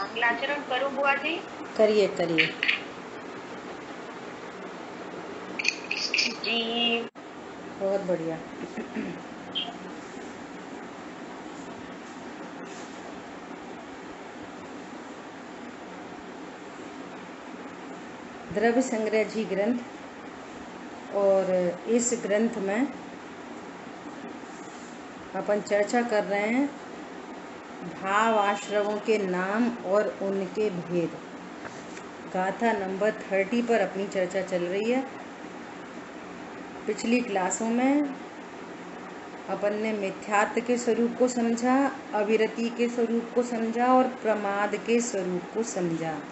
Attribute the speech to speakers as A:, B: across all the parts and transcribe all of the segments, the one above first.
A: मंगलाचरण करो बुआ जी।
B: करिए करिए
A: जी।
B: बहुत बढ़िया। द्रव्य संग्रह जी ग्रंथ, और इस ग्रंथ में अपन चर्चा कर रहे हैं भाव आश्रमों के नाम और उनके भेद। गाथा नंबर 30 पर अपनी चर्चा चल रही है। पिछली क्लासों में अपन ने मिथ्यात्व के स्वरूप को समझा, अविरति के स्वरूप को समझा और प्रमाद के स्वरूप को समझा।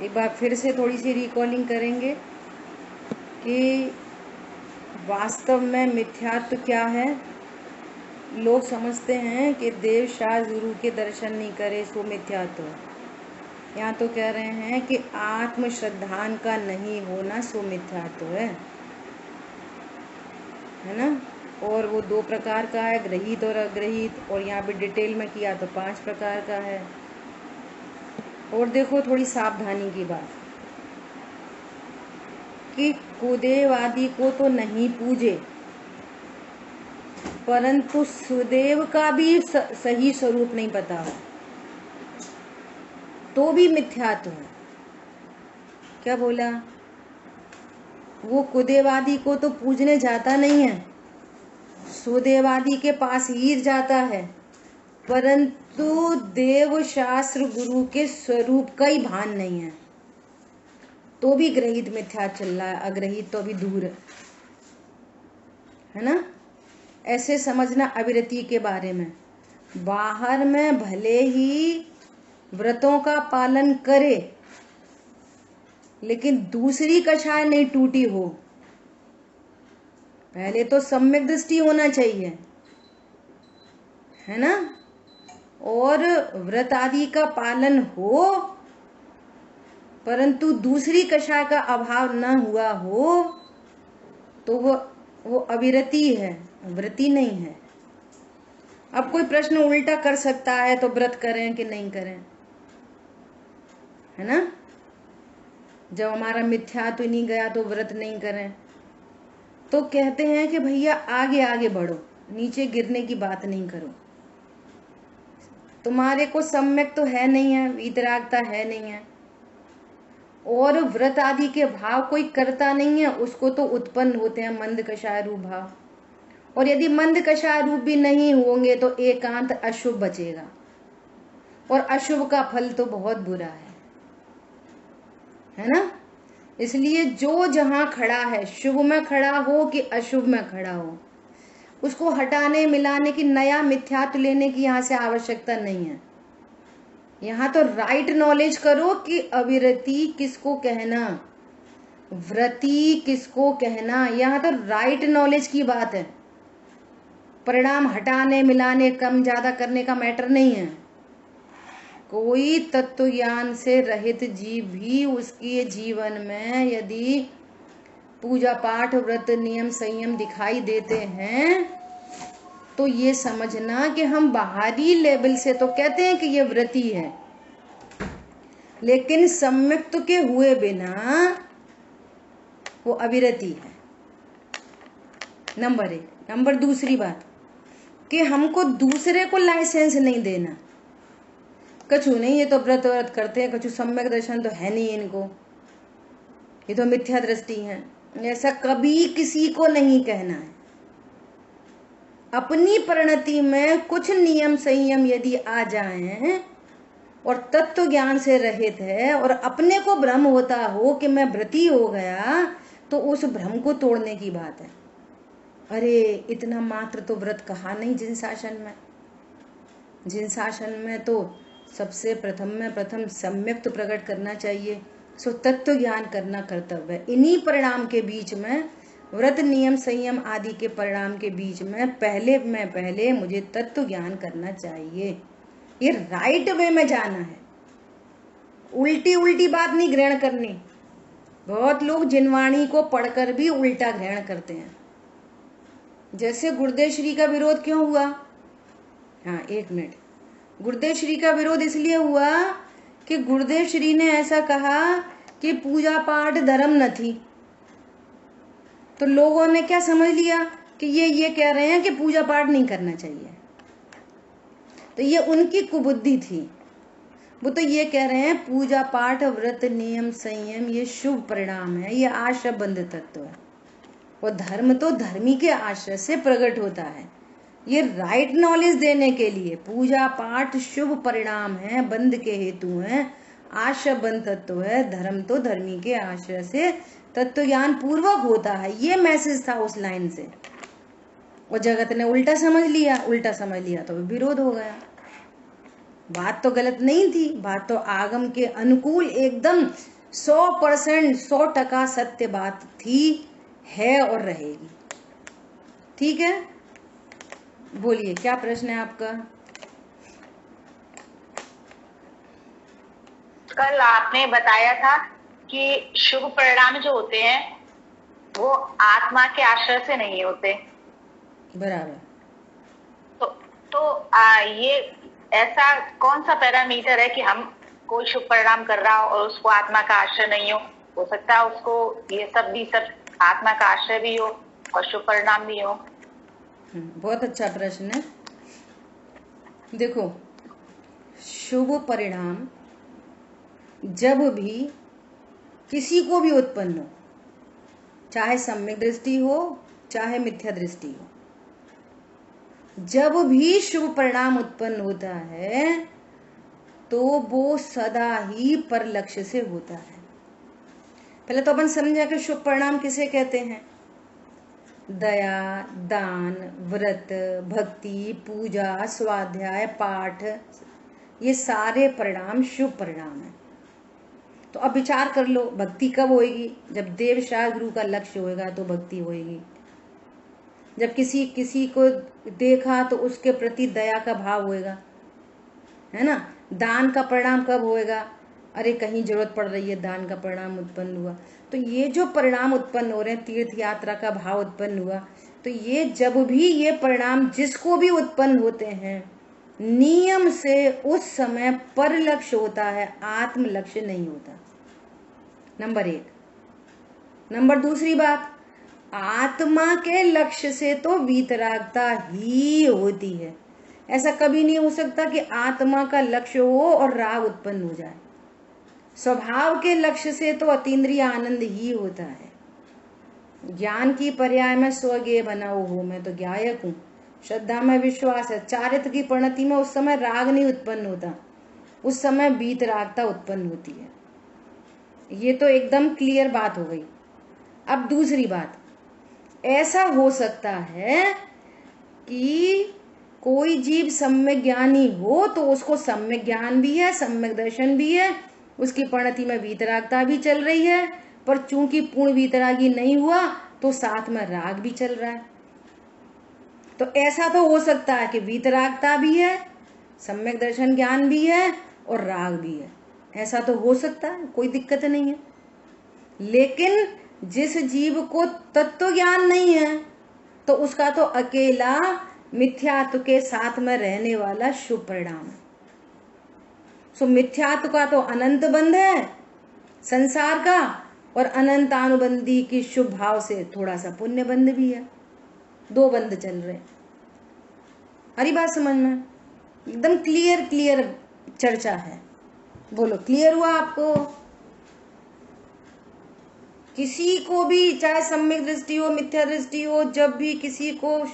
B: एक बार फिर से थोड़ी सी रिकॉलिंग करेंगे कि वास्तव में मिथ्यात्व क्या है। लोग समझते हैं कि देव शास्त्र गुरु के दर्शन नहीं करे सो मिथ्यात्व। यहाँ तो कह रहे हैं कि आत्म श्रद्धान का नहीं होना सो मिथ्यात्व है ना। और वो 2 प्रकार का है, ग्रहित और अग्रहित, और यहाँ पे डिटेल में किया तो 5 प्रकार का है। और देखो थोड़ी सावधानी की बात कि कुदेव आदि को तो नहीं पूजे, परंतु सुदेव का भी सही स्वरूप नहीं पता हो तो भी मिथ्यात्व है। क्या बोला? वो कुदेवादि को तो पूजने जाता नहीं है, सुदेवादि के पास ही जाता है, परंतु देव शास्त्र गुरु के स्वरूप का ही भान नहीं है तो भी ग्रहित मिथ्या चल रहा है, अग्रहित तो भी दूर है ना। ऐसे समझना अविरति के बारे में। बाहर में भले ही व्रतों का पालन करे लेकिन दूसरी कक्षाएं नहीं टूटी हो। पहले तो सम्यक दृष्टि होना चाहिए है ना, और व्रत आदि का पालन हो परंतु दूसरी कक्षा का अभाव न हुआ हो तो वो अविरति है, व्रति नहीं है। अब कोई प्रश्न उल्टा कर सकता है तो व्रत करें कि नहीं करें, है ना। जब हमारा मिथ्यात्व नहीं गया तो व्रत नहीं करें। तो कहते हैं कि भैया आगे आगे बढ़ो, नीचे गिरने की बात नहीं करो। तुम्हारे को सम्यक तो है नहीं है, वीतरागता है नहीं है, और व्रत आदि के भाव कोई करता नहीं है, उसको तो उत्पन्न होते हैं मंद कषाय रूप भाव। और यदि मंद कषाय रूप भी नहीं होंगे तो एकांत अशुभ बचेगा, और अशुभ का फल तो बहुत बुरा है ना। इसलिए जो जहां खड़ा है, शुभ में खड़ा हो कि अशुभ में खड़ा हो, उसको हटाने मिलाने की, नया मिथ्यात्व लेने की यहाँ से आवश्यकता नहीं है। यहाँ तो राइट नॉलेज करो कि अविरति किसको कहना, व्रति किसको कहना। यहाँ तो राइट नॉलेज की बात है। परिणाम हटाने मिलाने कम ज्यादा करने का मैटर नहीं है। कोई तत्व ज्ञान से रहित जीव भी उसके जीवन में यदि पूजा पाठ व्रत नियम संयम दिखाई देते हैं तो ये समझना कि हम बाहरी लेवल से तो कहते हैं कि ये व्रती है, लेकिन सम्यक्त के हुए बिना वो अविरति है। नंबर 1। नंबर दूसरी बात कि हमको दूसरे को लाइसेंस नहीं देना। कछु नहीं, ये तो व्रत व्रत करते हैं, कछु सम्यक दर्शन तो है नहीं इनको, ये तो मिथ्या दृष्टि है, ऐसा कभी किसी को नहीं कहना है। अपनी परिणति में कुछ नियम संयम यदि आ जाएं और तत्व ज्ञान से रहित है और अपने को भ्रम होता हो कि मैं व्रती हो गया, तो उस भ्रम को तोड़ने की बात है। अरे इतना मात्र तो व्रत कहा नहीं जिन शासन में। जिन शासन में तो सबसे प्रथम सम्यक तो प्रकट करना चाहिए, सो तत्व ज्ञान करना कर्तव्य है। इन्हीं परिणाम के बीच में, व्रत नियम संयम आदि के परिणाम के बीच में पहले मुझे तत्व ज्ञान करना चाहिए। ये राइट वे में जाना है, उल्टी उल्टी बात नहीं ग्रहण करनी। बहुत लोग जिनवाणी को पढ़कर भी उल्टा ग्रहण करते हैं। जैसे गुरुदेव श्री का विरोध क्यों हुआ? हाँ 1 मिनट। गुरुदेव श्री का विरोध इसलिए हुआ कि गुरुदेव श्री ने ऐसा कहा कि पूजा पाठ धर्म न थी। तो लोगों ने क्या समझ लिया कि ये कह रहे हैं कि पूजा पाठ नहीं करना चाहिए। तो ये उनकी कुबुद्धि थी। वो तो ये कह रहे हैं पूजा पाठ व्रत नियम संयम ये शुभ परिणाम है, ये आश्रय बंध तत्व है। और धर्म तो धर्मी के आश्रय से प्रकट होता है। ये राइट नॉलेज देने के लिए पूजा पाठ शुभ परिणाम है, बंध के हेतु है, आश्रय बंध तत्व है, धर्म तो धर्मी के आश्रय से तत्व ज्ञान पूर्वक होता है। ये मैसेज था उस लाइन से। और जगत ने उल्टा समझ लिया तो विरोध हो गया। बात तो गलत नहीं थी, बात तो आगम के अनुकूल एकदम 100% 100% सत्य बात थी, है और रहेगी। ठीक है, बोलिए क्या प्रश्न है आपका।
A: कल आपने बताया था कि शुभ परिणाम जो होते हैं वो आत्मा के आश्रय से नहीं होते।
B: बराबर।
A: तो ये ऐसा कौन सा पैरामीटर है कि हम कोई शुभ परिणाम कर रहा हो और उसको आत्मा का आश्रय नहीं हो सकता है उसको ये सब आत्मा का आश्रय भी हो और शुभ परिणाम भी हो।
B: बहुत अच्छा प्रश्न है। देखो, शुभ परिणाम जब भी किसी को भी उत्पन्न हो, चाहे सम्यक दृष्टि हो चाहे मिथ्या दृष्टि हो, जब भी शुभ परिणाम उत्पन्न होता है तो वो सदा ही पर लक्ष्य से होता है। पहले तो अपन समझा कि शुभ परिणाम किसे कहते हैं। दया, दान, व्रत, भक्ति, पूजा, स्वाध्याय, पाठ, ये सारे परिणाम शुभ परिणाम है। तो अब विचार कर लो, भक्ति कब होएगी? जब देव शाह गुरु का लक्ष्य होएगा तो भक्ति होएगी। जब किसी को देखा तो उसके प्रति दया का भाव होएगा, है ना। दान का परिणाम कब होएगा? अरे कहीं जरूरत पड़ रही है, दान का परिणाम उत्पन्न हुआ। तो ये जो परिणाम उत्पन्न हो रहे हैं, तीर्थ यात्रा का भाव उत्पन्न हुआ, तो ये जब भी ये परिणाम जिसको भी उत्पन्न होते हैं नियम से उस समय पर लक्ष्य होता है, आत्म लक्ष्य नहीं होता। नंबर 1। नंबर दूसरी बात, आत्मा के लक्ष्य से तो वीतरागता ही होती है। ऐसा कभी नहीं हो सकता कि आत्मा का लक्ष्य हो और राग उत्पन्न हो जाए। स्वभाव के लक्ष्य से तो अतीन्द्रिय आनंद ही होता है। ज्ञान की पर्याय में स्वज्ञेय बनाओ हो, मैं तो ज्ञायक हूँ, श्रद्धा में विश्वास है, चारित्र की परिणति में उस समय राग नहीं उत्पन्न होता, उस समय वीतरागता उत्पन्न होती है। ये तो एकदम क्लियर बात हो गई। अब दूसरी बात, ऐसा हो सकता है कि कोई जीव सम्यक ज्ञानी हो तो उसको सम्यक ज्ञान भी है, सम्यक दर्शन भी है, उसकी परिणति में वीतरागता भी चल रही है, पर चूंकि पूर्ण वीतरागी नहीं हुआ तो साथ में राग भी चल रहा है। तो ऐसा तो हो सकता है कि वीतरागता भी है, सम्यक दर्शन ज्ञान भी है और राग भी है। ऐसा तो हो सकता है, कोई दिक्कत नहीं है। लेकिन जिस जीव को तत्व ज्ञान नहीं है तो उसका तो अकेला मिथ्यात्व के साथ में रहने वाला शुभ परिणाम है। सो मिथ्यात्व का तो अनंत बंध है संसार का, और अनंत अनुबंधी की शुभ भाव से थोड़ा सा पुण्य बंध भी है। 2 बंध चल रहे। हरी बात समझ में? एकदम क्लियर चर्चा है। बोलो, क्लियर हुआ आपको? किसी को भी चाहे सम्यक दृष्टि हो मिथ्या दृष्टि हो, जब भी किसी को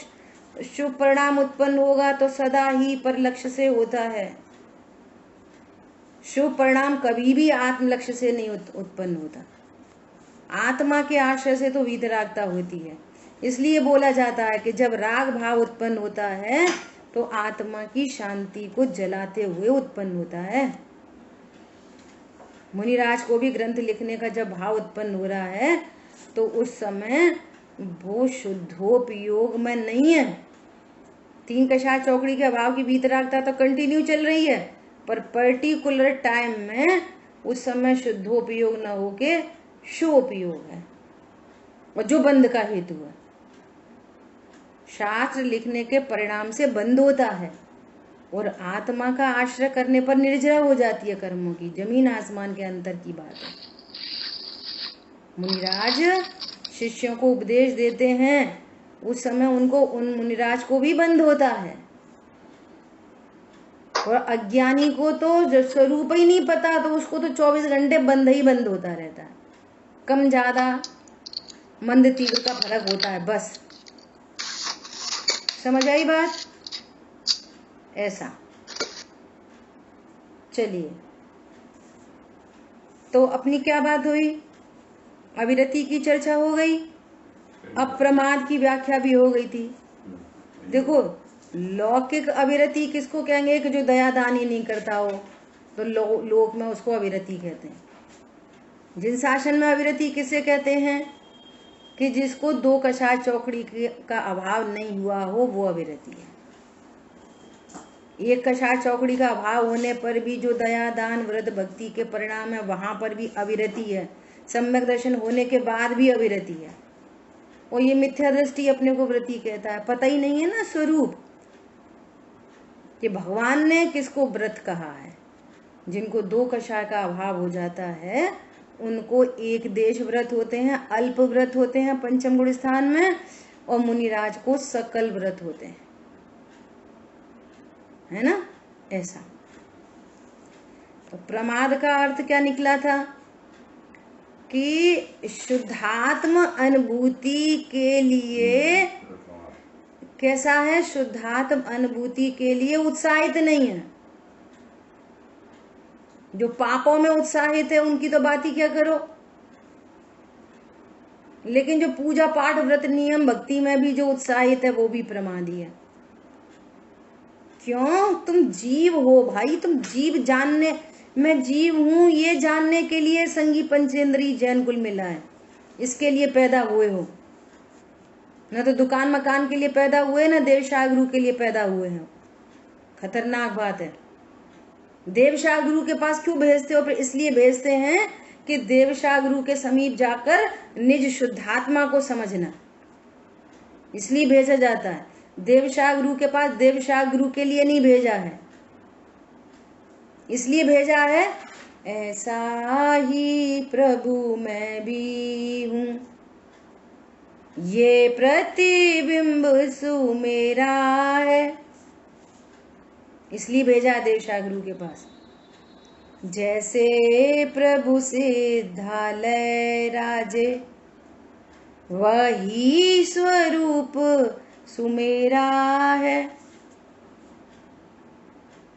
B: शुभ परिणाम उत्पन्न होगा तो सदा ही पर लक्ष्य से होता है। शुभ परिणाम कभी भी आत्म लक्ष्य से नहीं उत्पन्न होता, आत्मा के आश्रय से तो वीतरागता होती है। इसलिए बोला जाता है कि जब राग भाव उत्पन्न होता है तो आत्मा की शांति को जलाते हुए उत्पन्न होता है। मुनिराज को भी ग्रंथ लिखने का जब भाव उत्पन्न हो रहा है तो उस समय वो शुद्धोपयोग में नहीं है। 3 कषाय चौकड़ी के अभाव की वीतरागता तो कंटिन्यू चल रही है, पर पर्टिकुलर टाइम में उस समय शुद्धोपयोग न होके शोपयोग है, और जो बंध का हेतु है। शास्त्र लिखने के परिणाम से बंध होता है, और आत्मा का आश्रय करने पर निर्जरा हो जाती है कर्मों की। जमीन आसमान के अंतर की बात है। मुनिराज शिष्यों को उपदेश देते हैं, उस समय उनको उन मुनिराज को भी बंद होता है, और अज्ञानी को तो स्वरूप ही नहीं पता, तो उसको तो 24 घंटे बंद ही बंद होता रहता है। कम ज्यादा मंद तीव्र का फर्क होता है, बस। समझ आई बात? ऐसा। चलिए, तो अपनी क्या बात हुई? अविरति की चर्चा हो गई, अप्रमाद की व्याख्या भी हो गई थी। देखो, लौकिक अविरति किसको कहेंगे? कि जो दया दान ही नहीं करता हो, तो लोक में उसको अविरति कहते हैं। जिन शासन में अविरति किसे कहते हैं? कि जिसको 2 कषाय चौकड़ी का अभाव नहीं हुआ हो, वो अविरति है। 1 कषाय चौकड़ी का अभाव होने पर भी जो दया दान व्रत भक्ति के परिणाम है, वहां पर भी अविरति है। सम्यक दर्शन होने के बाद भी अविरति है। और ये मिथ्या दृष्टि अपने को व्रति कहता है, पता ही नहीं है ना स्वरूप कि भगवान ने किसको व्रत कहा है। जिनको 2 कषाय का अभाव हो जाता है, उनको एक देश व्रत होते हैं, अल्प व्रत होते हैं पंचम गुण स्थान में, और मुनिराज को सकल व्रत होते हैं, है ना? ऐसा। तो प्रमाद का अर्थ क्या निकला था? कि शुद्धात्म अनुभूति के लिए कैसा है? शुद्धात्म अनुभूति के लिए उत्साहित नहीं है। जो पापों में उत्साहित है उनकी तो बात ही क्या करो, लेकिन जो पूजा पाठ व्रत नियम भक्ति में भी जो उत्साहित है, वो भी प्रमादी है। क्यों? तुम जीव हो भाई, तुम जीव जानने, मैं जीव हूं ये जानने के लिए संगी पंचेंद्री जैन कुल मिला है। इसके लिए पैदा हुए हो, न तो दुकान मकान के लिए पैदा हुए, न देवशाह गुरु के लिए पैदा हुए हैं। खतरनाक बात है। देवशाह गुरु के पास क्यों भेजते हो? फिर इसलिए भेजते हैं कि देवशाह गुरु के समीप जाकर निज शुद्धात्मा को समझना, इसलिए भेजा जाता है। देवशाह गुरु के पास देवशाह गुरु के लिए नहीं भेजा है, इसलिए भेजा है ऐसा ही प्रभु मैं भी हूं, ये प्रतिबिंब सुमेरा है, इसलिए भेजा है देवशाह गुरु के पास। जैसे प्रभु सिद्धालय राजे, वही स्वरूप सुमेरा है,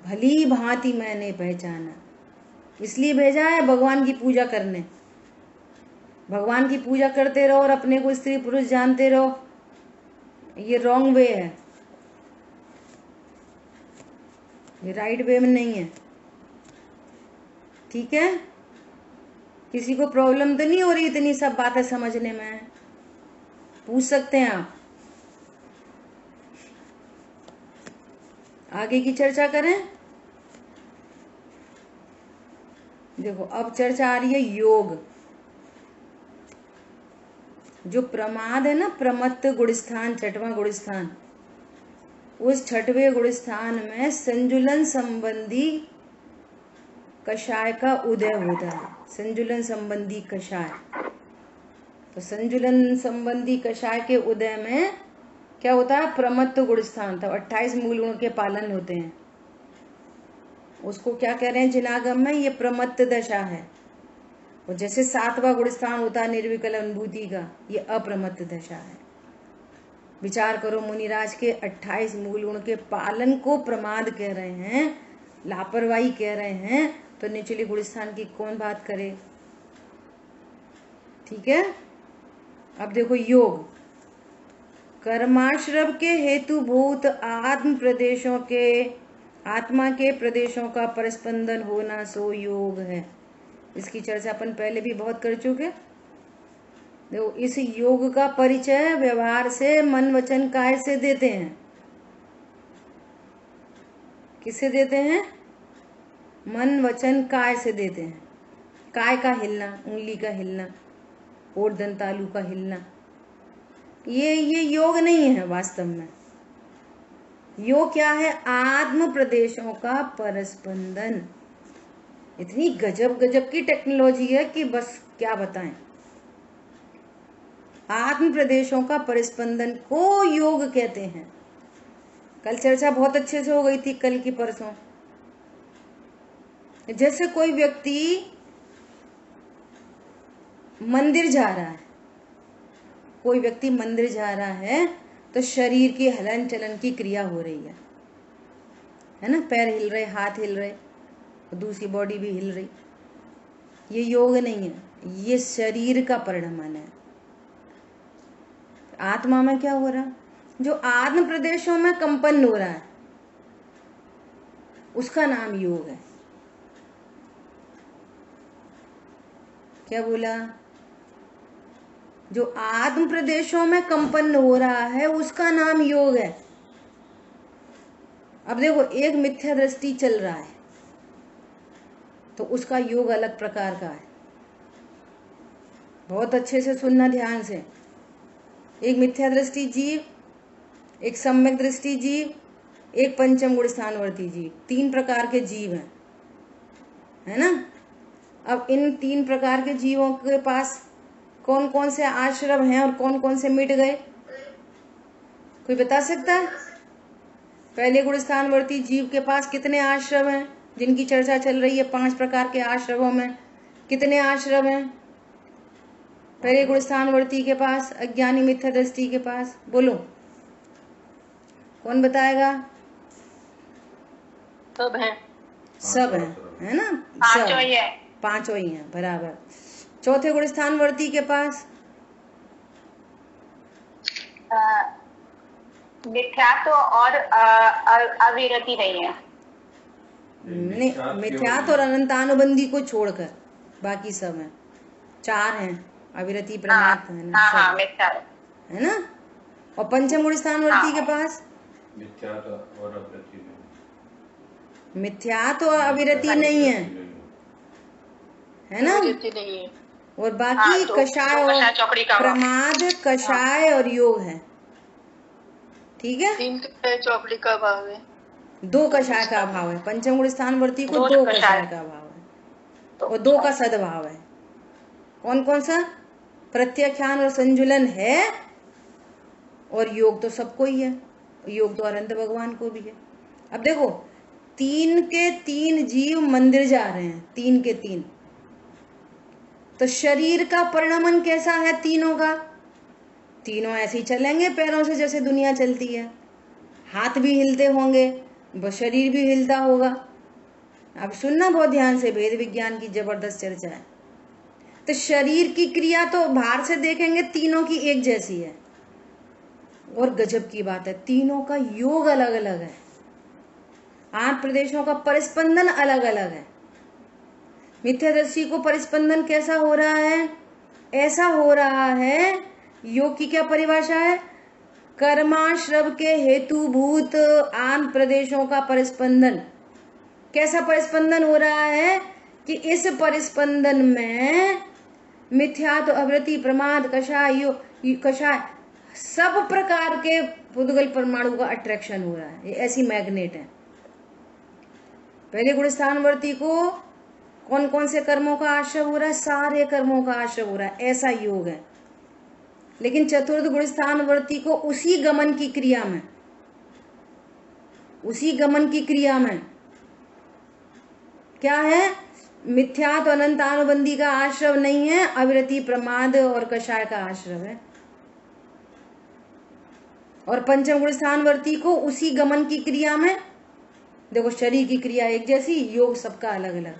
B: भली भांति मैंने पहचाना, इसलिए भेजा है भगवान की पूजा करने। भगवान की पूजा करते रहो और अपने को स्त्री पुरुष जानते रहो, ये रॉन्ग वे है, ये राइट वे में नहीं है। ठीक है? किसी को प्रॉब्लम तो नहीं हो रही इतनी सब बातें समझने में? पूछ सकते हैं आप। आगे की चर्चा करें? देखो, अब चर्चा आ रही है योग। जो प्रमाद है ना, प्रमत्त गुणस्थान, 6वां गुणस्थान, उस 6वें गुणस्थान में संजुलन संबंधी कषाय का उदय होता है। संजुलन संबंधी कषाय, तो संजुलन संबंधी कषाय के उदय में क्या होता है? प्रमत्त गुणस्थान, तो 28 मूल गुण के पालन होते हैं। उसको क्या कह रहे हैं जिनागम में? ये प्रमत्त दशा है। और जैसे 7वां गुणस्थान होता है निर्विकल अनुभूति का, ये अप्रमत्त दशा है। विचार करो, मुनिराज के 28 मूल गुण के पालन को प्रमाद कह रहे हैं, लापरवाही कह रहे हैं, तो निचले गुणस्थान की कौन बात करे? ठीक है? अब देखो योग, कर्माश्रव के हेतुभूत आत्म प्रदेशों के, आत्मा के प्रदेशों का परस्पंदन होना सो योग है। इसकी चर्चा अपन पहले भी बहुत कर चुके। देखो, इस योग का परिचय व्यवहार से, मन वचन काय से देते हैं। किससे देते हैं? मन वचन काय से देते हैं। काय का हिलना, उंगली का हिलना और दंतालू का हिलना, ये योग नहीं है वास्तव में। योग क्या है? आत्म प्रदेशों का परस्पंदन। इतनी गजब गजब की टेक्नोलॉजी है कि बस क्या बताएं। आत्म प्रदेशों का परिस्पंदन को योग कहते हैं। कल चर्चा बहुत अच्छे से हो गई थी, कल की परसों। जैसे कोई व्यक्ति मंदिर जा रहा है, कोई व्यक्ति मंदिर जा रहा है तो शरीर की हलन चलन की क्रिया हो रही है ना? पैर हिल रहे, हाथ हिल रहे, दूसरी बॉडी भी हिल रही। ये योग नहीं है, ये शरीर का परिणमन है। आत्मा में क्या हो रहा है? जो आत्म प्रदेशों में कंपन हो रहा है उसका नाम योग है। क्या बोला? जो आत्म प्रदेशों में कंपन हो रहा है उसका नाम योग है। अब देखो, एक मिथ्या दृष्टि चल रहा है तो उसका योग अलग प्रकार का है। बहुत अच्छे से सुनना ध्यान से। एक मिथ्या दृष्टि जीव, एक सम्यक दृष्टि जीव, एक पंचम गुण स्थानवर्ती जीव, 3 प्रकार के जीव हैं, है ना? अब इन 3 प्रकार के जीवों के पास कौन कौन से आश्रम हैं और कौन कौन से मिट गए? कोई बता सकता है? पहले गुण स्थानवर्ती जीव के पास कितने आश्रम हैं जिनकी चर्चा चल रही है? 5 प्रकार के आश्रमों में कितने आश्रम हैं? पहले गुण स्थानवर्ती के पास, अज्ञानी मिथ्या दृष्टि के पास, बोलो कौन बताएगा?
A: सब है,
B: सब है ना?
A: पांचों ही है,
B: पांचों ही हैं, बराबर। चौथे गुण स्थानवर्ती के पास
A: मिथ्यात्व और अविरति नहीं है।
B: नहीं, मिथ्यात्व और अनंतानुबंधी को छोड़कर बाकी सब हैं। 4 हैं, अविरति, प्रमाद, है ना?
A: हाँ, मिथ्यात्व
B: है ना? और पंचम गुण स्थानवर्ती के पास
C: मिथ्यात्व और अविरति नहीं,
B: मिथ्यात्व और अविरति नहीं है ना?
A: नहीं है।
B: और बाकी कषाय और
A: चौकड़ी का
B: प्रमाद, कषाय और योग है। ठीक है?
A: 3 चौकड़ी का भाव है,
B: 2 कषाय का अभाव है। पंचम गुण स्थानवर्ती को 2 कषाय का अभाव है और 2 का सद्भाव है। कौन कौन सा? प्रत्याख्यान और संजुलन है, और योग तो सबको ही है। योग तो अनंत भगवान को भी है। अब देखो, 3 के 3 जीव मंदिर जा रहे हैं, 3 के 3, तो शरीर का परिणमन कैसा है तीनों का? तीनों ऐसे ही चलेंगे पैरों से जैसे दुनिया चलती है, हाथ भी हिलते होंगे, शरीर भी हिलता होगा। अब सुनना बहुत ध्यान से, वेद विज्ञान की जबरदस्त चर्चा है। तो शरीर की क्रिया तो बाहर से देखेंगे तीनों की एक जैसी है, और गजब की बात है, तीनों का योग अलग अलग है, 8 प्रदेशों का परिस्पंदन अलग अलग है। मिथ्यादर्शी को परिस्पंदन कैसा हो रहा है? ऐसा हो रहा है, योग की क्या परिभाषा है? कर्माश्रव के हेतुभूत 8 प्रदेशों का परिस्पंदन। कैसा परिस्पंदन हो रहा है कि इस परिस्पंदन में मिथ्यात्व, अवृत्ति, प्रमाद, कषाय सब प्रकार के पुद्गल परमाणु का अट्रैक्शन हो रहा है। ये ऐसी मैग्नेट है। पहले गुण स्थानवर्ती को कौन कौन से कर्मों का आश्रय हो रहा है? सारे कर्मों का आश्रय हो रहा है, ऐसा योग है। लेकिन चतुर्थ गुण स्थानवर्ती को उसी गमन की क्रिया में, उसी गमन की क्रिया में क्या है? मिथ्यात्व अनंतानुबंधी का आश्रव नहीं है, अविरति, प्रमाद और कषाय का आश्रव है। और पंचम गुण स्थानवर्ती को उसी गमन की क्रिया में, देखो शरीर की क्रिया एक जैसी, योग सबका अलग अलग।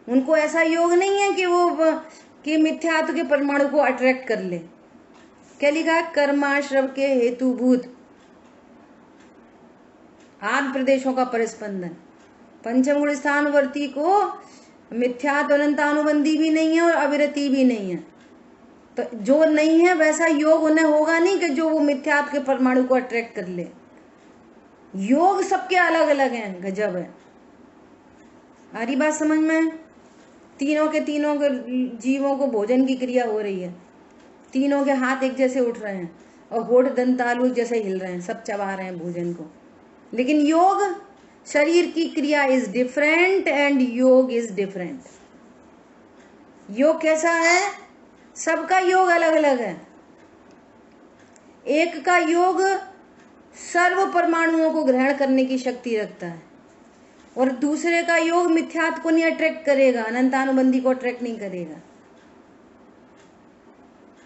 B: उनको ऐसा योग नहीं है कि वो कि मिथ्यात्व के परमाणु को अट्रैक्ट कर ले। क्या लिखा है? कर्माश्रव के हेतुभूत 8 प्रदेशों का परिस्पंदन। पंचम गुण स्थानवर्ती को मिथ्यात्व अनंतानुबंधी भी नहीं है और अविरति भी नहीं है। तो जो नहीं है वैसा योग उन्हें होगा नहीं कि जो वो मिथ्यात्व के परमाणु को अट्रैक्ट कर ले। योग सबके अलग अलग हैं, गजब है। आ रही बात समझ में? तीनों के जीवों को भोजन की क्रिया हो रही है, तीनों के हाथ एक जैसे उठ रहे हैं, और होठ दंतालु जैसे हिल रहे हैं, सब चबा रहे हैं भोजन को। लेकिन योग, शरीर की क्रिया इज डिफरेंट एंड योग इज डिफरेंट। योग कैसा है? सबका योग अलग अलग है। एक का योग सर्व परमाणुओं को ग्रहण करने की शक्ति रखता है, और दूसरे का योग मिथ्यात्व को नहीं अट्रैक्ट करेगा, अनंतानुबंधी को अट्रैक्ट नहीं करेगा।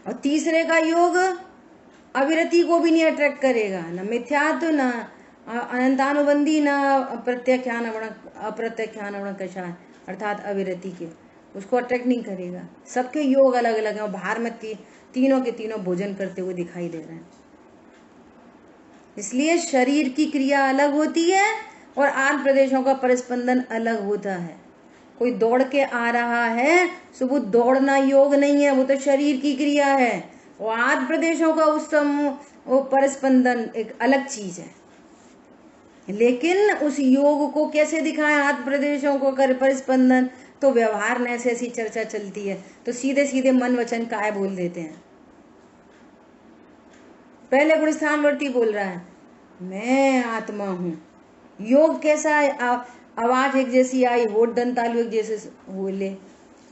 B: और तीसरे का योग अविरति को भी नहीं अट्रैक्ट करेगा, न मिथ्यात्व, न अनंतानुबंधी, न अप्रत्याख्यान कषाय अर्थात अविरति के, उसको अट्रैक्ट नहीं करेगा। सबके योग अलग अलग हैं और बाहर में तीनों के तीनों भोजन करते हुए दिखाई दे रहे हैं। इसलिए शरीर की क्रिया अलग होती है और आठ प्रदेशों का परिस्पंदन अलग होता है। कोई दौड़ के आ रहा है तो वो दौड़ना योग नहीं है, वो तो शरीर की क्रिया है। और आठ प्रदेशों का उस वो परिस्पंदन एक अलग चीज है। लेकिन उस योग को कैसे दिखाएं, आठ प्रदेशों को कर परिस्पंदन? तो व्यवहार में ऐसी चर्चा चलती है तो सीधे सीधे मन वचन काय बोल देते हैं। पहले गुण स्थानवर्ती बोल रहा है मैं आत्मा हूं। योग कैसा है? आवाज एक जैसी आई, होठ दंतालु एक जैसे बोले।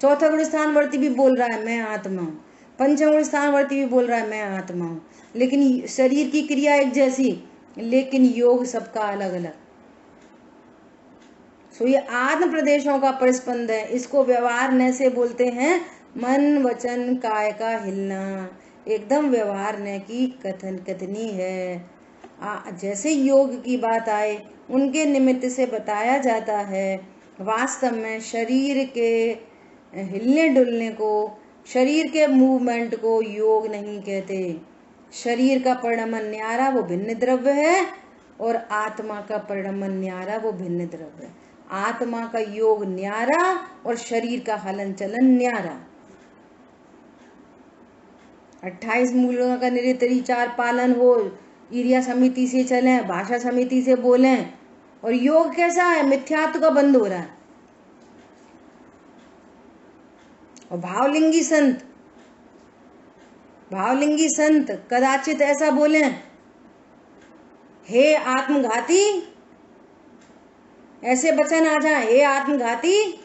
B: चौथा गुण स्थानवर्ती भी बोल रहा है मैं आत्मा हूं। पंचम गुण स्थानवर्ती भी बोल रहा है मैं आत्मा हूं। लेकिन शरीर की क्रिया एक जैसी, लेकिन योग सबका अलग अलग। सो ये आत्म प्रदेशों का परिस्पंद है। इसको व्यवहार न से बोलते हैं मन वचन काय का हिलना, एकदम व्यवहार न की कथनी है। जैसे योग की बात आए उनके निमित्त से बताया जाता है। वास्तव में शरीर के हिलने डुलने को, शरीर के मूवमेंट को योग नहीं कहते। शरीर का परिणमन न्यारा वो भिन्न द्रव्य है, और आत्मा का परिणमन न्यारा वो भिन्न द्रव्य है। आत्मा का योग न्यारा और शरीर का हलन चलन न्यारा। 28 मूलों का निरंतरी चार पालन हो, ईर्या समिति से चलें, भाषा समिति से बोलें। और योग कैसा है? मिथ्यात्व का बंद हो रहा है। और भावलिंगी संत कदाचित ऐसा बोलें, हे आत्मघाती, ऐसे वचन आ जाए, हे आत्मघाती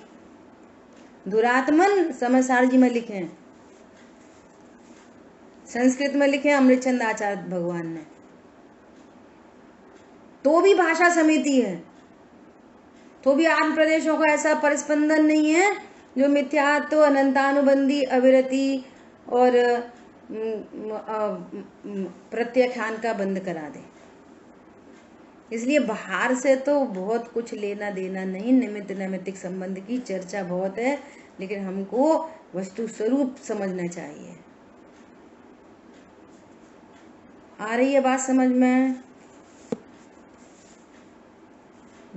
B: दुरात्मन। समझसार जी में लिखे, संस्कृत में लिखे अमृतचंद आचार्य भगवान ने। तो भी भाषा समिति है, तो भी आठ प्रदेशों का ऐसा परिस्पंदन नहीं है जो मिथ्यात्व, अनंतानुबंधी, अविरति और प्रत्याख्यान का बंद करा दे। इसलिए बाहर से तो बहुत कुछ लेना देना नहीं, निमित्त नैमित्तिक संबंध की चर्चा बहुत है, लेकिन हमको वस्तु स्वरूप समझना चाहिए। आ रही है बात समझ में?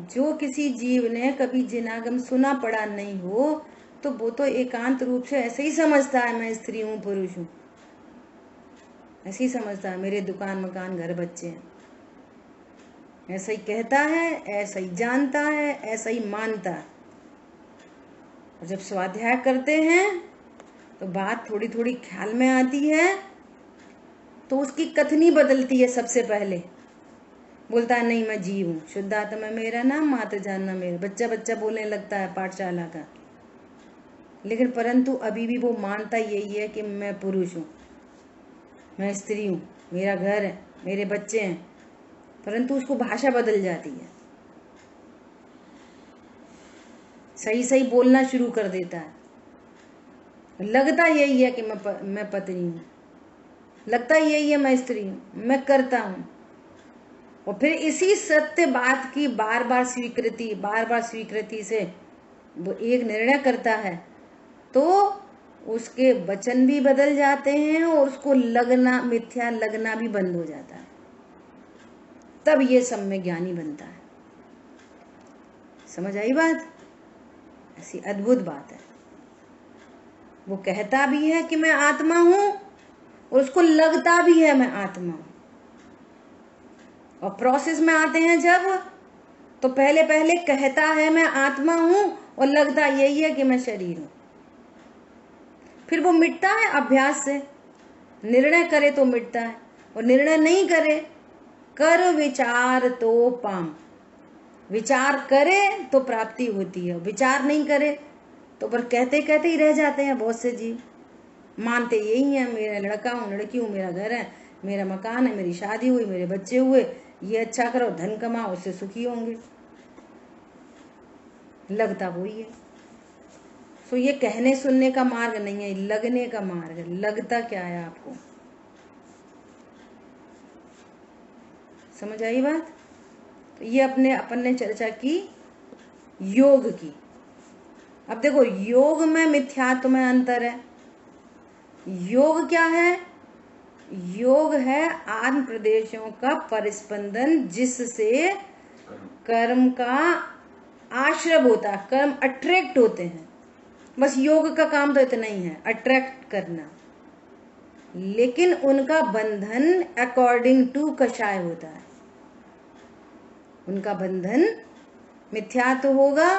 B: जो किसी जीव ने कभी जिनागम सुना पड़ा नहीं हो तो वो तो एकांत रूप से ऐसे ही समझता है मैं स्त्री हूं, पुरुष हूं, ऐसे ही समझता है, मेरे दुकान मकान घर बच्चे हैं, ऐसा ही कहता है, ऐसा ही जानता है, ऐसा ही मानता है। और जब स्वाध्याय करते हैं तो बात थोड़ी थोड़ी ख्याल में आती है तो उसकी कथनी बदलती है। सबसे पहले बोलता है नहीं मैं जीव हूँ, शुद्ध आत्मा मेरा नाम, मात्र जानना मेरा। बच्चा बच्चा बोलने लगता है पाठशाला का, लेकिन परंतु अभी भी वो मानता यही है कि मैं पुरुष हूँ, मैं स्त्री हूँ, मेरा घर है, मेरे बच्चे हैं। परंतु उसको भाषा बदल जाती है, सही सही बोलना शुरू कर देता है। लगता यही है कि मैं पत्नी हूँ, लगता यही है मैं स्त्री हूँ, मैं करता हूँ। और फिर इसी सत्य बात की बार बार स्वीकृति से वो एक निर्णय करता है तो उसके वचन भी बदल जाते हैं और उसको लगना, मिथ्या लगना भी बंद हो जाता है। तब ये सम्यक ज्ञानी बनता है। समझ आई बात? ऐसी अद्भुत बात है। वो कहता भी है कि मैं आत्मा हूं और उसको लगता भी है मैं आत्मा हूं। और प्रोसेस में आते हैं जब, तो पहले पहले कहता है मैं आत्मा हूं और लगता यही है कि मैं शरीर हूं। फिर वो मिटता है अभ्यास से, निर्णय करे तो मिटता है, और निर्णय नहीं करे, कर विचार तो पाम। विचार करे तो प्राप्ति होती है, विचार नहीं करे तो पर कहते कहते ही रह जाते हैं बहुत से जीव। मानते यही है, मेरा लड़का हूँ, लड़की हूँ, मेरा घर है, मेरा मकान है, मेरी शादी हुई, मेरे बच्चे हुए, ये अच्छा करो, धन कमाओ, उससे सुखी होंगे। लगता वही है। तो ये कहने सुनने का मार्ग नहीं है, लगने का मार्ग है। लगता क्या है आपको? समझ आई बात? तो ये अपन ने चर्चा की योग की। अब देखो, योग में मिथ्यात्व में अंतर है। योग क्या है? योग है आत्म प्रदेशों का परिस्पंदन, जिससे कर्म का आश्रय होता है, कर्म अट्रैक्ट होते हैं। बस योग का काम तो इतना ही है, अट्रैक्ट करना। लेकिन उनका बंधन अकॉर्डिंग टू कषाय होता है। उनका बंधन मिथ्यात्व होगा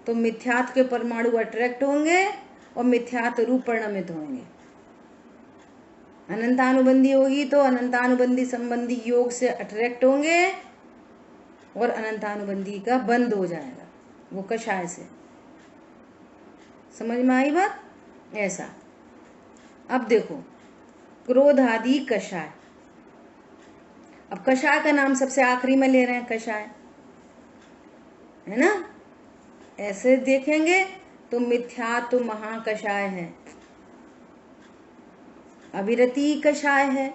B: तो मिथ्यात्व के परमाणु अट्रैक्ट होंगे और मिथ्यात्व रूप परिणमित होंगे। अनंतानुबंधी होगी तो अनंतानुबंधी संबंधी योग से अट्रैक्ट होंगे और अनंतानुबंधी का बंद हो जाएगा, वो कषाय से। समझ में आई बात? ऐसा। अब देखो, क्रोध आदि कषाय। अब कषाय का नाम सबसे आखिरी में ले रहे हैं, कषाय, है ना? ऐसे देखेंगे तो मिथ्यात्व महाकषाय है, अविरति कषाय है,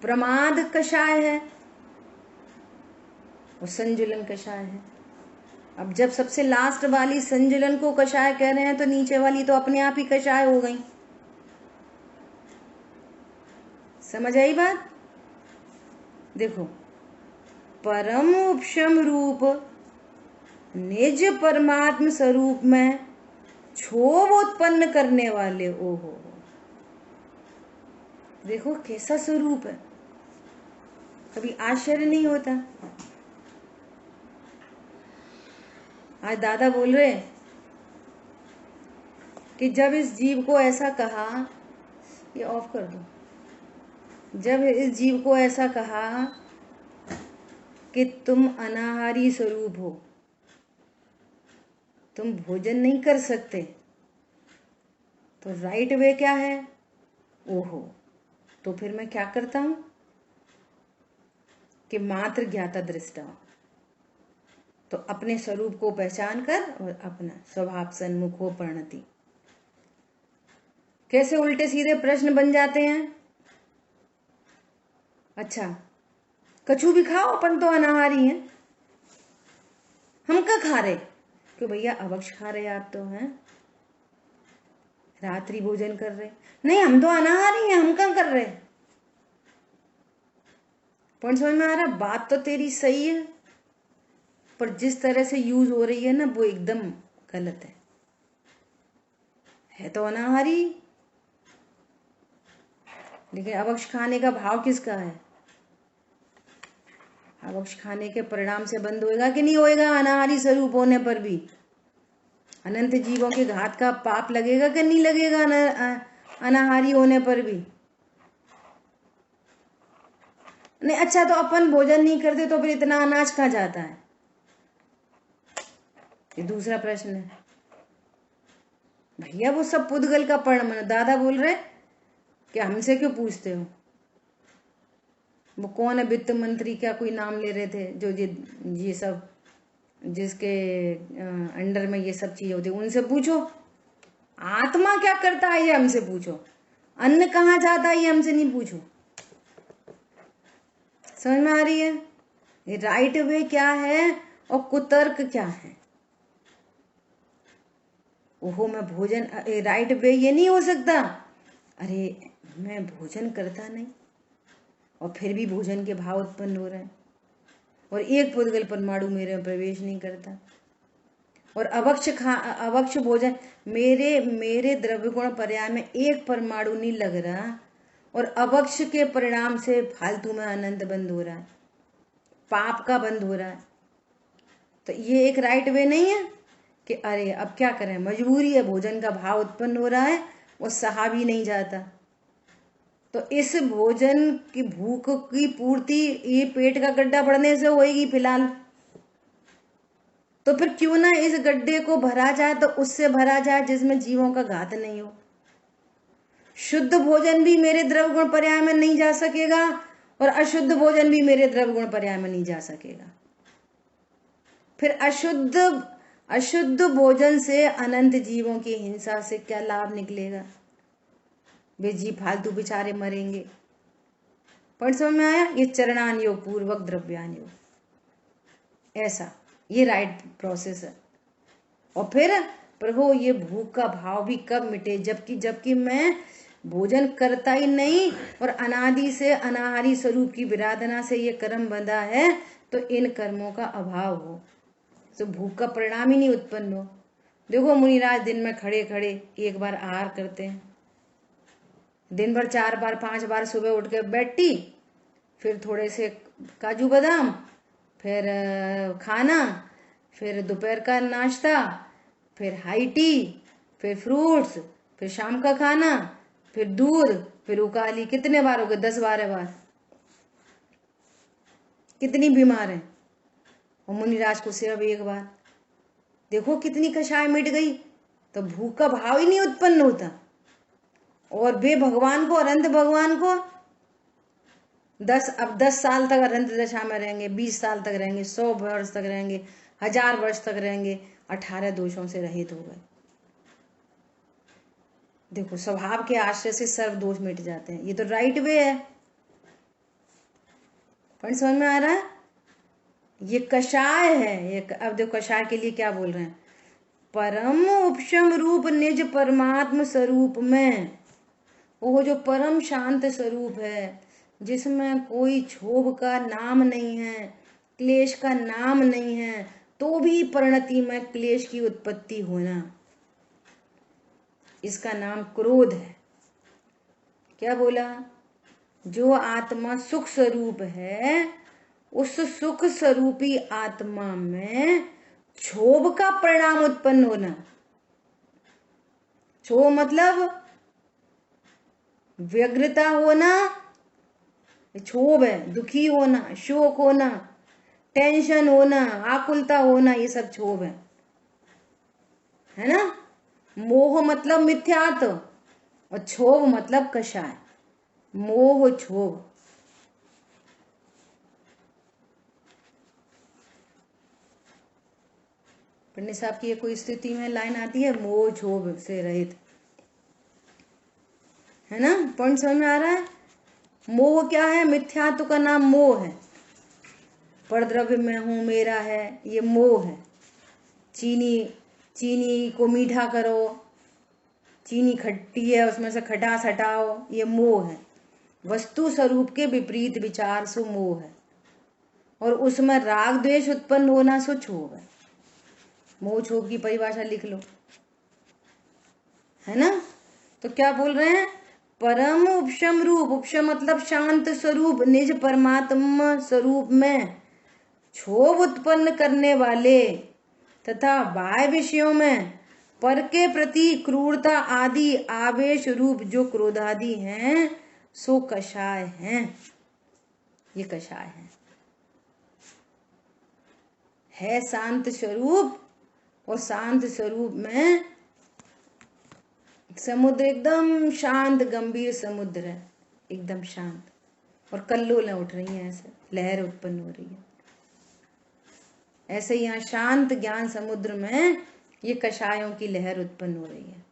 B: प्रमाद कषाय है और संजुलन कषाय है। अब जब सबसे लास्ट वाली संजुलन को कषाय कह रहे हैं तो नीचे वाली तो अपने आप ही कषाय हो गई। समझ आई बात? देखो, परम उपशम रूप निज परमात्म स्वरूप में क्षोभ उत्पन्न करने वाले, ओहो, देखो कैसा स्वरूप है, कभी आश्चर्य नहीं होता। आज दादा बोल रहे कि जब इस जीव को ऐसा कहा, ये ऑफ कर दो, जब इस जीव को ऐसा कहा कि तुम अनाहारी स्वरूप हो, तुम भोजन नहीं कर सकते, तो राइट वे क्या है? ओहो, तो फिर मैं क्या करता हूं कि मात्र ज्ञाता दृष्टा, तो अपने स्वरूप को पहचान कर और अपना स्वभाव सन्मुख हो परिणति। कैसे उल्टे सीधे प्रश्न बन जाते हैं। अच्छा, कछु भी खाओ, अपन तो अनाहारी हैं, हम क्या खा रहे? क्यों भैया, अवक्ष खा रहे आप तो हैं, रात्रि भोजन कर रहे? नहीं, हम तो अनाहारी हैं, हम क्या कर रहे? पॉइंट समझ में आ रहा? बात तो तेरी सही है, पर जिस तरह से यूज हो रही है ना, वो एकदम गलत है तो अनाहारी, लेकिन अवक्ष खाने का भाव किसका है? अवक्ष खाने के परिणाम से बंद होएगा कि नहीं होएगा? अनाहारी स्वरूप होने पर भी अनंत जीवों के घात का पाप लगेगा कि नहीं लगेगा? अनाहारी होने पर भी नहीं। अच्छा, तो अपन भोजन नहीं करते तो फिर इतना अनाज कहाँ जाता है? ये दूसरा प्रश्न है भैया। वो सब पुद्गल का परिणाम। दादा बोल रहे कि हमसे क्यों पूछते हो? वो कौन है वित्त मंत्री, क्या कोई नाम ले रहे थे, जो ये सब जिसके अंडर में ये सब चीजें होती, उनसे पूछो। आत्मा क्या करता है ये हमसे पूछो, अन्न कहाँ जाता है ये हमसे नहीं पूछो। समझ में आ रही है? ये राइट वे क्या है और कुतर्क क्या है? ओहो, मैं भोजन, राइट वे ये नहीं हो सकता, अरे मैं भोजन करता नहीं और फिर भी भोजन के भाव उत्पन्न हो रहे हैं और एक पुद्गल परमाणु मेरे में प्रवेश नहीं करता, और अवक्ष भोजन मेरे द्रव्य गुण पर्याय में एक परमाणु नहीं लग रहा, और अवक्ष के परिणाम से फालतू में अनंत बंद हो रहा है, पाप का बंद हो रहा है। तो ये एक राइट वे नहीं है कि अरे अब क्या करें, मजबूरी है, भोजन का भाव उत्पन्न हो रहा है और सहा भी नहीं जाता। तो इस भोजन की भूख की पूर्ति ये पेट का गड्ढा बढ़ने से होएगी फिलहाल। तो फिर क्यों ना इस गड्ढे को भरा जाए, तो उससे भरा जाए जिसमें जीवों का घात नहीं हो। शुद्ध भोजन भी मेरे द्रव्य गुण पर्याय में नहीं जा सकेगा और अशुद्ध भोजन भी मेरे द्रव्य गुण पर्याय में नहीं जा सकेगा। फिर अशुद्ध भोजन से अनंत जीवों की हिंसा से क्या लाभ निकलेगा? वे जीव फालतू बेचारे मरेंगे। पॉइंट समझ में आया? ये चरणान योग पूर्वक द्रव्यान योग, ऐसा ये राइट प्रोसेस है। और फिर प्रभु ये भूख का भाव भी कब मिटे? जबकि मैं भोजन करता ही नहीं और अनादि से अनाहारी स्वरूप की विराधना से ये कर्म बंधा है, तो इन कर्मों का अभाव हो, तो भूख का परिणाम ही नहीं उत्पन्न हो। देखो मुनिराज दिन में खड़े खड़े एक बार आहार करते हैं, दिन भर 4 बार 5 बार सुबह उठ के बैठी, फिर थोड़े से काजू बादाम, फिर खाना, फिर दोपहर का नाश्ता, फिर हाई टी, फिर फ्रूट्स, फिर शाम का खाना, फिर दूध, फिर उकाली। कितने बार हो गए? 10-12 बार। कितनी बीमार है? और मुनिराज को सिर्फ एक बार। देखो कितनी कषाय मिट गई। तो भूख का भाव ही नहीं उत्पन्न होता। और वे भगवान को, अनंत भगवान को 10 साल तक अनंत दशा में रहेंगे, 20 साल तक रहेंगे, 100 वर्ष तक रहेंगे, 1000 वर्ष तक रहेंगे, 18 दोषों से रहित हो गए। देखो स्वभाव के आश्रय से सर्व दोष मिट जाते हैं। ये तो राइट वे है। पॉइंट समझ में आ रहा है? ये कषाय है। ये अब देखो कषाय के लिए क्या बोल रहे हैं? परम उपशम रूप निज परमात्म स्वरूप में, वो जो परम शांत स्वरूप है, जिसमें कोई क्षोभ का नाम नहीं है, क्लेश का नाम नहीं है, तो भी परिणति में क्लेश की उत्पत्ति होना, इसका नाम क्रोध है। क्या बोला? जो आत्मा सुख स्वरूप है, उस सुख स्वरूपी आत्मा में क्षोभ का परिणाम उत्पन्न होना। क्षोभ मतलब व्यग्रता होना, क्षोभ है। दुखी होना, शोक होना, टेंशन होना, आकुलता होना, ये सब क्षोभ है ना? मोह मतलब मिथ्यात्व और क्षोभ मतलब कषाय। मोह क्षोभ। पंडित साहब की ये कोई स्थिति में लाइन आती है, मोह क्षोभ से रहित, है ना? पॉइंट समझ में आ रहा है? मोह क्या है? मिथ्यात्व का नाम मोह है। परद्रव्य में हूं, मेरा है, ये मोह है। चीनी को मीठा करो, चीनी खट्टी है, उसमें से खटास हटाओ, ये मोह है। वस्तु स्वरूप के विपरीत विचार सो मोह है। और उसमें राग द्वेष उत्पन्न होना सो क्षोभ है। मोह क्षोभ की परिभाषा लिख लो, है ना? तो क्या बोल रहे हैं? परम उपशम रूप, उपशम मतलब शांत स्वरूप, निज परमात्मा स्वरूप में क्षोभ उत्पन्न करने वाले तथा बाह्य विषयों में पर के प्रति क्रूरता आदि आवेश रूप जो क्रोधादि हैं, सो कषाय हैं। ये कषाय है शांत स्वरूप। और शांत स्वरूप में समुद्र एकदम शांत गंभीर समुद्र है, एकदम शांत, और कल्लोलें उठ रही हैं, ऐसे लहर उत्पन्न हो रही है। ऐसे यहाँ शांत ज्ञान समुद्र में ये कषायों की लहर उत्पन्न हो रही है,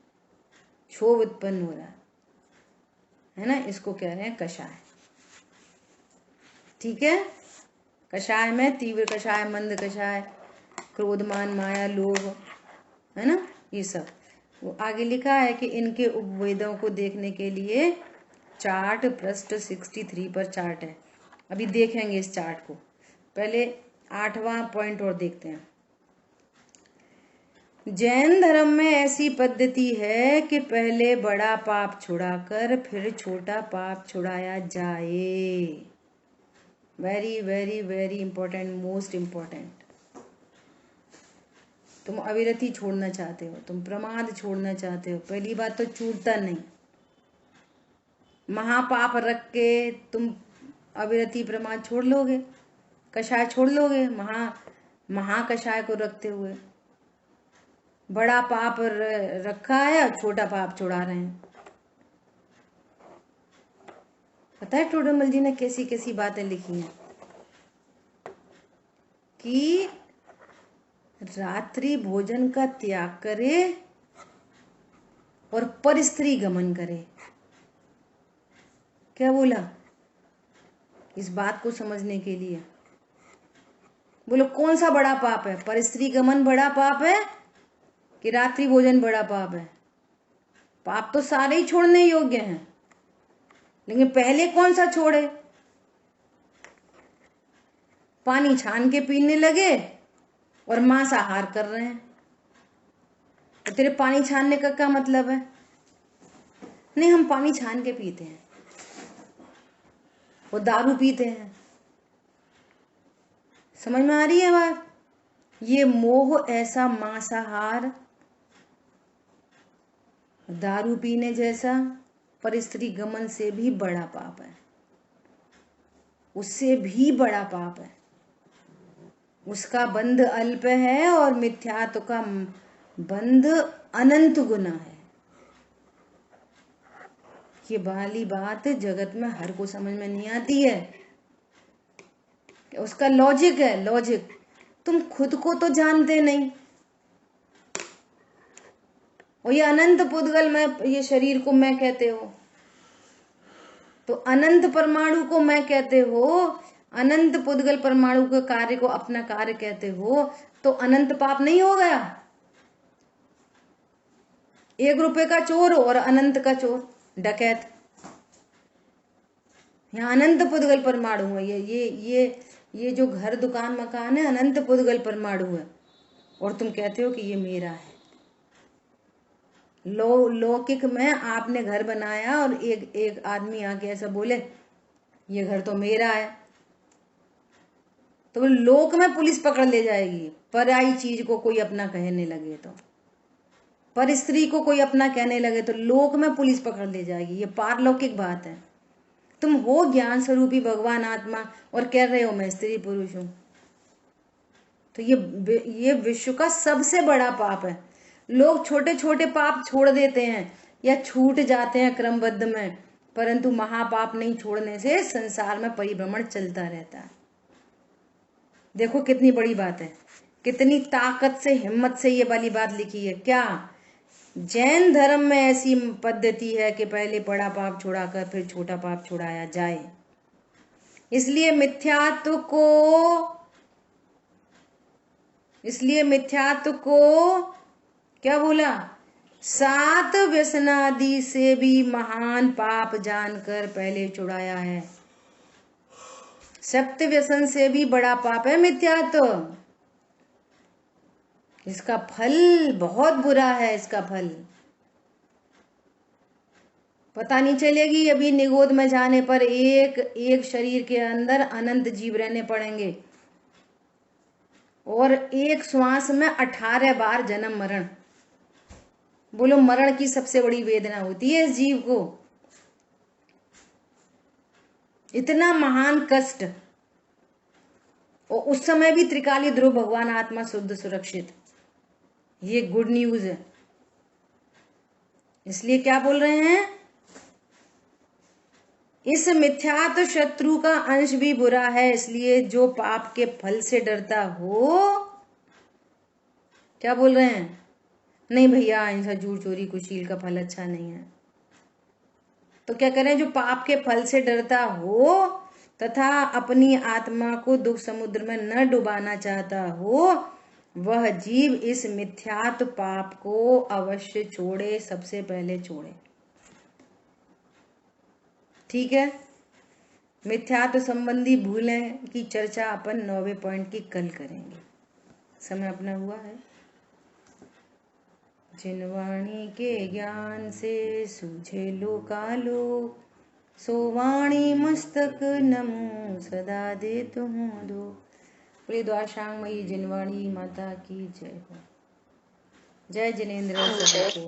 B: क्षोभ उत्पन्न हो रहा है ना? इसको कह रहे हैं कषाय। ठीक है? कषाय में तीव्र कषाय, मंद कषाय, क्रोधमान, माया, लोभ, है ना? ये सब वो आगे लिखा है कि इनके उपवेदों को देखने के लिए चार्ट पृष्ठ 63 पर चार्ट है। अभी देखेंगे इस चार्ट को। पहले 8वां पॉइंट और देखते हैं। जैन धर्म में ऐसी पद्धति है कि पहले बड़ा पाप छुड़ाकर फिर छोटा पाप छुड़ाया जाए। Very very very important, most important. तुम अविरति छोड़ना चाहते हो, तुम प्रमाद छोड़ना चाहते हो, पहली बात तो छूटता नहीं। महापाप रख के तुम अविरति प्रमाद छोड़ लोगे, कषाय छोड़ लोगे महाकषाय को रखते हुए। बड़ा पाप रखा है और छोटा पाप छुड़ा रहे हैं। पता है टोडरमल जी ने कैसी कैसी बातें लिखी हैं कि रात्रि भोजन का त्याग करे और परस्त्री गमन करे। क्या बोला? इस बात को समझने के लिए बोलो कौन सा बड़ा पाप है? परस्त्री गमन बड़ा पाप है कि रात्रि भोजन बड़ा पाप है? पाप तो सारे ही छोड़ने योग्य हैं, लेकिन पहले कौन सा छोड़े? पानी छान के पीने लगे और मांसाहार कर रहे हैं। तो तेरे पानी छानने का क्या मतलब है? नहीं, हम पानी छान के पीते हैं, वो दारू पीते हैं। समझ में आ रही है बात? ये मोह ऐसा मांसाहार, दारू पीने जैसा परस्त्री गमन से भी बड़ा पाप है, उससे भी बड़ा पाप है। उसका बंध अल्प है और मिथ्यात्व का बंध अनंत गुना है। ये वाली बात जगत में हर को समझ में नहीं आती है। उसका लॉजिक है, लॉजिक। तुम खुद को तो जानते नहीं, और ये अनंत पुद्गल में ये शरीर को मैं कहते हो, तो अनंत परमाणु को मैं कहते हो, अनंत पुद्गल परमाणु के कार्य को अपना कार्य कहते हो, तो अनंत पाप नहीं हो गया? 1 रुपए का चोर और अनंत का चोर, डकैत। यहाँ अनंत पुद्गल परमाणु है। ये जो घर दुकान मकान है अनंत पुद्गल परमाणु है, और तुम कहते हो कि ये मेरा है। लौकिक में आपने घर बनाया और एक आदमी आके ऐसा बोले ये घर तो मेरा है, तो लोक में पुलिस पकड़ ले जाएगी। पराई चीज को कोई अपना कहने लगे तो, पर स्त्री को कोई अपना कहने लगे तो लोक में पुलिस पकड़ ले जाएगी। ये पारलौकिक बात है। तुम हो ज्ञान स्वरूपी भगवान आत्मा और कह रहे हो मैं स्त्री पुरुष हूं, तो ये विश्व का सबसे बड़ा पाप है। लोग छोटे छोटे पाप छोड़ देते हैं या छूट जाते हैं क्रमबद्ध में, परंतु महापाप नहीं छोड़ने से संसार में परिभ्रमण चलता रहता है। देखो कितनी बड़ी बात है, कितनी ताकत से हिम्मत से ये वाली बात लिखी है। क्या जैन धर्म में ऐसी पद्धति है कि पहले बड़ा पाप छुड़ाकर फिर छोटा पाप छुड़ाया जाए? इसलिए मिथ्यात्व को क्या बोला? 7 व्यसनादि से भी महान पाप जानकर पहले छुड़ाया है। 7 व्यसन से भी बड़ा पाप है मिथ्यात्व। इसका फल बहुत बुरा है। इसका फल पता नहीं चलेगी। अभी निगोद में जाने पर एक शरीर के अंदर अनंत जीव रहने पड़ेंगे, और एक श्वास में 18 बार जन्म मरण। बोलो मरण की सबसे बड़ी वेदना होती है इस जीव को। इतना महान कष्ट, और उस समय भी त्रिकाली ध्रुव भगवान आत्मा शुद्ध सुरक्षित। ये गुड न्यूज है। इसलिए क्या बोल रहे हैं? इस मिथ्यात्व शत्रु का अंश भी बुरा है, इसलिए जो पाप के फल से डरता हो, क्या बोल रहे हैं? नहीं भैया ऐसा झूठ चोरी कुशील का फल अच्छा नहीं है, तो क्या करें? जो पाप के फल से डरता हो तथा अपनी आत्मा को दुख समुद्र में न डुबाना चाहता हो, वह जीव इस मिथ्यात्व पाप को अवश्य छोड़े, सबसे पहले छोड़े। ठीक है? मिथ्यात्व संबंधी भूलें की चर्चा अपन 9वें पॉइंट की कल करेंगे। समय अपना हुआ है। जिन वाणी के ज्ञान से सूझे लोकालोक, सो वाणी मस्तक नमो सदा देत हूँ दो। प्रिय द्वाशांग मई जिनवाणी माता की जय हो। जय जिनेन्द्र सबको।